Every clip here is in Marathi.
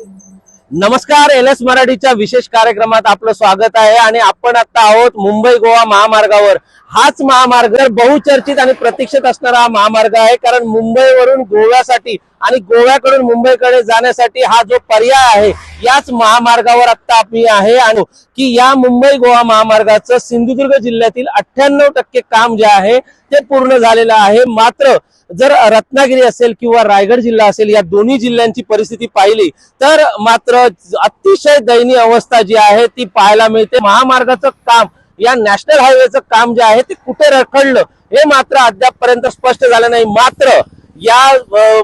नमस्कार, एलएस मराठीच्या विशेष कार्यक्रमात आपलं स्वागत आहे आणि आपण आता आहोत मुंबई गोवा महामार्गावर। हाच महामार्ग बहुचर्चित आणि प्रतीक्षित असणारा हा महामार्ग आहे, कारण मुंबईवरून गोव्यासाठी आणि गोव्याकडून मुंबईकडे जाण्यासाठी हा जो पर्याय आहे याच महामार्गावर आता आपण आहे। आणि की या मुंबई गोवा महामार्गाचं सिंधुदुर्ग जिल्ह्यातील 98% काम जे आहे ते पूर्ण झालेलं आहे। मात्र जर रत्नागिरी असेल किंवा रायगड जिल्हा असेल या दोन्ही जिल्ह्यांची परिस्थिती पाहिली तर मात्र अतिशय दयनीय अवस्था जी आहे ती पाहायला मिळते। महामार्गाचं काम, या नॅशनल हायवेचं काम जे आहे ते कुठे रखडलं हे मात्र अद्यापपर्यंत स्पष्ट झालं नाही। मात्र या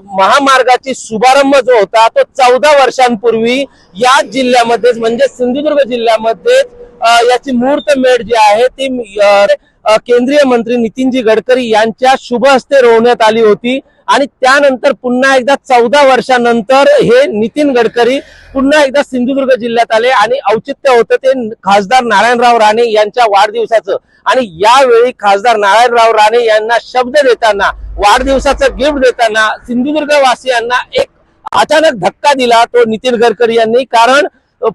महामार्गाची शुभारंभ जो होता तो 14 वर्षांपूर्वी या जिल्ह्यामध्ये म्हणजे सिंधुदुर्ग जिल्ह्यामध्ये याची मुहूर्तमेढ जी आहे ती केंद्रीय मंत्री नितीनजी गडकरी यांच्या शुभ हस्ते रोवण्यात आली होती। आणि त्यानंतर पुन्हा एकदा 14 वर्षांनंतर हे नितीन गडकरी पुन्हा एकदा सिंधुदुर्ग जिल्ह्यात आले आणि औचित्य होतं ते खासदार नारायणराव राणे यांच्या वाढदिवसाचं। आणि यावेळी खासदार नारायणराव राणे यांना शब्द देताना, वाढदिवसाचं गिफ्ट देताना सिंधुदुर्ग वासियांना एक अचानक धक्का दिला तो नितीन गडकरी यांनी। कारण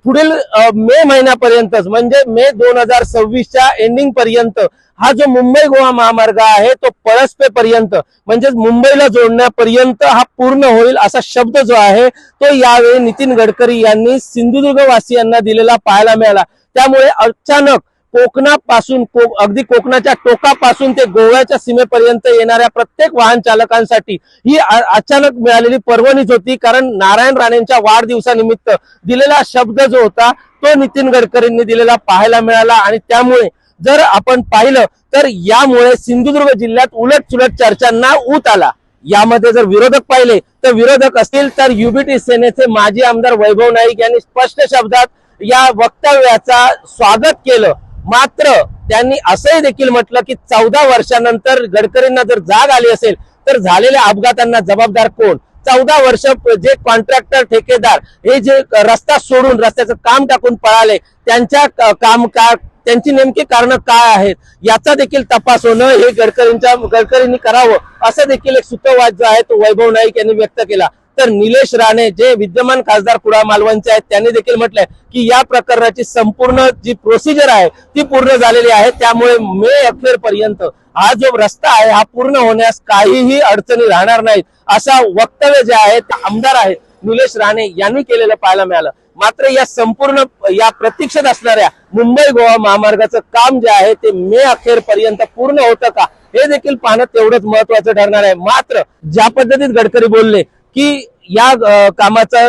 पुढील मे महिन्यापर्यंतच म्हणजे मे 2026च्या एंडिंग पर्यंत हा जो मुंबई गोवा महामार्ग आहे तो पळसपेपर्यंत म्हणजे मुंबईला जोडण्यापर्यंत हा पूर्ण होईल असा शब्द जो आहे तो यावेळी नितीन गडकरी यांनी सिंधुदुर्ग वासियांना दिलेला पाहायला मिळाला। त्यामुळे अचानक कोकणापासून अगदी कोकणाच्या टोकापासून ते गोव्याच्या सीमेपर्यंत येणाऱ्या प्रत्येक वाहन चालकांसाठी ही अचानक मिळालेली पर्वणीच होती। कारण नारायण राणेंच्या वाढदिवसानिमित्त दिलेला शब्द जो होता तो नितीन गडकरींनी दिलेला पाहायला मिळाला। आणि त्यामुळे जर आपण पाहिलं तर यामुळे सिंधुदुर्ग जिल्ह्यात उलटसुलट चर्चांना ऊत आला। यामध्ये जर विरोधक पाहिले तर विरोधक असतील तर युबीटी सेनेचे माजी आमदार वैभव नाईक यांनी स्पष्ट शब्दात या वक्तव्याचा स्वागत केलं। मात्र त्यांनी असंही देखील म्हटलं की 14 वर्षांनंतर गडकरींना जर जाग आली असेल तर झालेल्या अपघातांना जबाबदार कोण? 14 वर्ष जे कॉन्ट्रॅक्टर ठेकेदार हे जे रस्ता सोडून रस्त्याचं काम टाकून पळाले त्यांच्या त्यांची नेमकी कारण काय आहेत याचा देखील तपास होणं हे गडकरींनी करावं असं देखील एक सूत्रवाद जो आहे तो वैभव नाईक यांनी व्यक्त केला। तर निलेश राणे जे विद्यमान खासदार कुडाळ मालवणचे आहेत त्यांनी देखील म्हटलंय की या प्रकरणाची संपूर्ण जी प्रोसिजर आहे ती पूर्ण झालेली आहे। त्यामुळे मे अखेरपर्यंत हा जो रस्ता आहे हा पूर्ण होण्यास काहीही अडचणी राहणार नाहीत असा वक्तव्य जे आहे ते आमदार आहेत निलेश राणे यांनी केलेलं पाहायला मिळालं। मात्र या संपूर्ण या प्रतीक्षेत असणाऱ्या मुंबई गोवा महामार्गाचं काम जे आहे ते मे अखेरपर्यंत पूर्ण होतं का हे देखील पाहणं तेवढंच महत्वाचं ठरणार आहे। मात्र ज्या पद्धतीत गडकरी बोलले की या कामाचा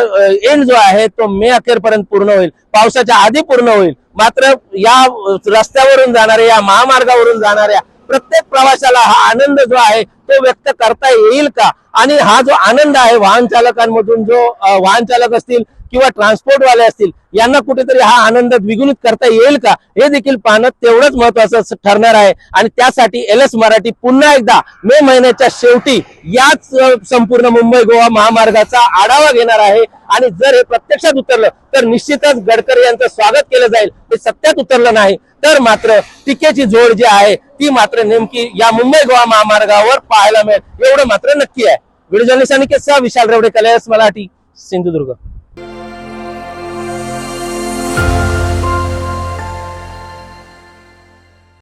एंड जो आहे तो मे अखेरपर्यंत पूर्ण होईल, पावसाच्या आधी पूर्ण होईल, मात्र या रस्त्यावरून जाणाऱ्या या महामार्गावरून जाणाऱ्या प्रत्येक प्रवाशाला हा आनंद जो आहे तो व्यक्त करता येईल का? आणि हा जो आनंद आहे वाहन चालकांमधून जो वाहन चालक असतील किंवा ट्रान्सपोर्ट वाले असतील यांना कुठेतरी हा आनंद द्विगुणित करता येईल का हे देखील पाहणं तेवढंच महत्वाचं ठरणार आहे। आणि त्यासाठी एलएस मराठी पुन्हा एकदा मे महिन्याच्या शेवटी याच संपूर्ण मुंबई गोवा महामार्गाचा आढावा घेणार आहे। आणि जर हे प्रत्यक्षात उतरलं तर निश्चितच गडकरी यांचं स्वागत केलं जाईल। ते सत्यात उतरलं नाही तर मात्र टीकेची जोड जी आहे ती मात्र नेमकी या मुंबई गोवा महामार्गावर पाहायला मिळेल एवढं मात्र नक्की आहे। व्हिडिओ जर्नलिस्ट आणि विशाल रेवडे, एलएस मराठी, सिंधुदुर्ग।